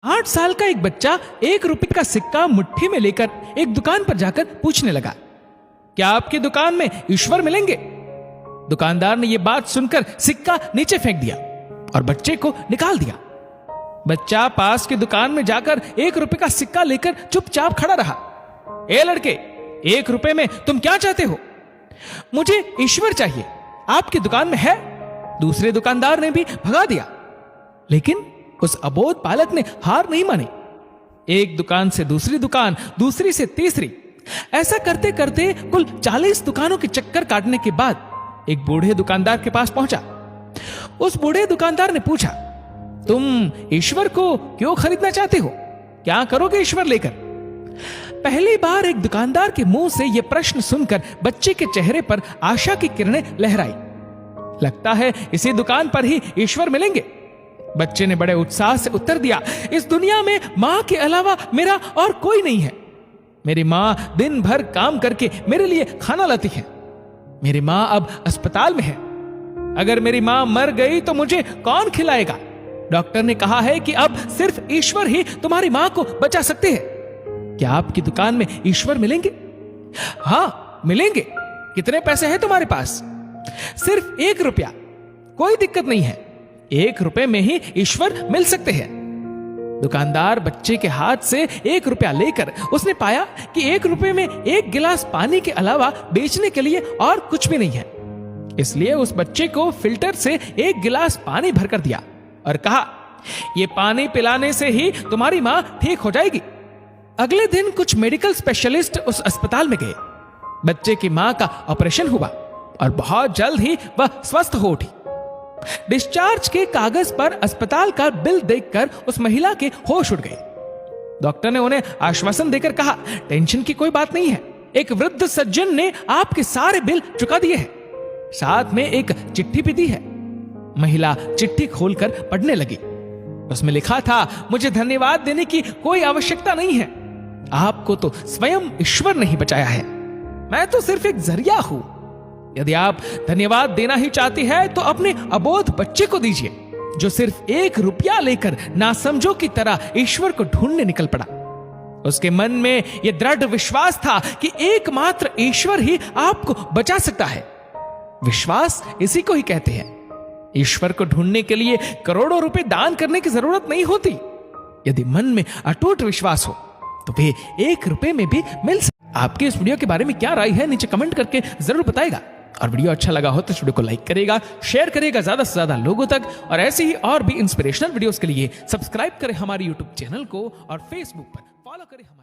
8 साल का एक बच्चा 1 रुपए का सिक्का मुट्ठी में लेकर एक दुकान पर जाकर पूछने लगा, क्या आपकी दुकान में ईश्वर मिलेंगे? दुकानदार ने यह बात सुनकर सिक्का नीचे फेंक दिया और बच्चे को निकाल दिया। बच्चा पास की दुकान में जाकर 1 रुपए का सिक्का लेकर चुपचाप खड़ा रहा। ए लड़के, 1 रुपए में तुम क्या चाहते हो? मुझे ईश्वर चाहिए, आपकी दुकान में है? दूसरे दुकानदार ने भी भगा दिया। लेकिन उस अबोध बालक ने हार नहीं मानी। एक दुकान से दूसरी दुकान, दूसरी से तीसरी, ऐसा करते करते कुल 40 दुकानों के चक्कर काटने के बाद एक बूढ़े दुकानदार के पास पहुंचा। उस बूढ़े दुकानदार ने पूछा, तुम ईश्वर को क्यों खरीदना चाहते हो? क्या करोगे ईश्वर लेकर? पहली बार एक दुकानदार के मुंह से यह प्रश्न सुनकर बच्चे के चेहरे पर आशा की किरणें लहराई। लगता है इसी दुकान पर ही ईश्वर मिलेंगे। बच्चे ने बड़े उत्साह से उत्तर दिया, इस दुनिया में मां के अलावा मेरा और कोई नहीं है। मेरी मां दिन भर काम करके मेरे लिए खाना लाती है। मेरी मां अब अस्पताल में है। अगर मेरी मां मर गई तो मुझे कौन खिलाएगा? डॉक्टर ने कहा है कि अब सिर्फ ईश्वर ही तुम्हारी मां को बचा सकते हैं। क्या आपकी दुकान में ईश्वर मिलेंगे? हाँ, मिलेंगे। कितने पैसे हैं तुम्हारे पास? सिर्फ 1 रुपया। कोई दिक्कत नहीं है, 1 रुपए में ही ईश्वर मिल सकते हैं। दुकानदार बच्चे के हाथ से 1 रुपया लेकर उसने पाया कि 1 रुपए में 1 गिलास पानी के अलावा बेचने के लिए और कुछ भी नहीं है। इसलिए उस बच्चे को फिल्टर से 1 गिलास पानी भरकर दिया और कहा, यह पानी पिलाने से ही तुम्हारी मां ठीक हो जाएगी। अगले दिन कुछ मेडिकल स्पेशलिस्ट उस अस्पताल में गए। बच्चे की मां का ऑपरेशन हुआ और बहुत जल्द ही वह स्वस्थ हो उठी। डिस्चार्ज के कागज पर अस्पताल का बिल देखकर उस महिला के होश उड़ गए। डॉक्टर ने उन्हें आश्वासन देकर कहा, टेंशन की कोई बात नहीं है, एक वृद्ध सज्जन ने आपके सारे बिल चुका दिए हैं, साथ में एक चिट्ठी भी दी है। महिला चिट्ठी खोलकर पढ़ने लगी। उसमें लिखा था, मुझे धन्यवाद देने की कोई आवश्यकता नहीं है। आपको तो स्वयं ईश्वर नहीं बचाया है, मैं तो सिर्फ एक जरिया हूं। यदि आप धन्यवाद देना ही चाहती है तो अपने अबोध बच्चे को दीजिए, जो सिर्फ 1 रुपया लेकर नासमझों की तरह ईश्वर को ढूंढने निकल पड़ा। उसके मन में यह दृढ़ विश्वास था कि एकमात्र ईश्वर ही आपको बचा सकता है। विश्वास इसी को ही कहते हैं। ईश्वर को ढूंढने के लिए करोड़ों रुपए दान करने की जरूरत नहीं होती। यदि मन में अटूट विश्वास हो तो वे 1 रुपए में भी मिल सकते। आपके इस वीडियो के बारे में क्या राय है, नीचे कमेंट करके जरूर बताएगा। और वीडियो अच्छा लगा हो तो इस वीडियो को लाइक करेगा, शेयर करेगा ज्यादा से ज्यादा लोगों तक। और ऐसे ही और भी इंस्पिरेशनल वीडियोस के लिए सब्सक्राइब करें हमारे यूट्यूब चैनल को और फेसबुक पर फॉलो करें हमारे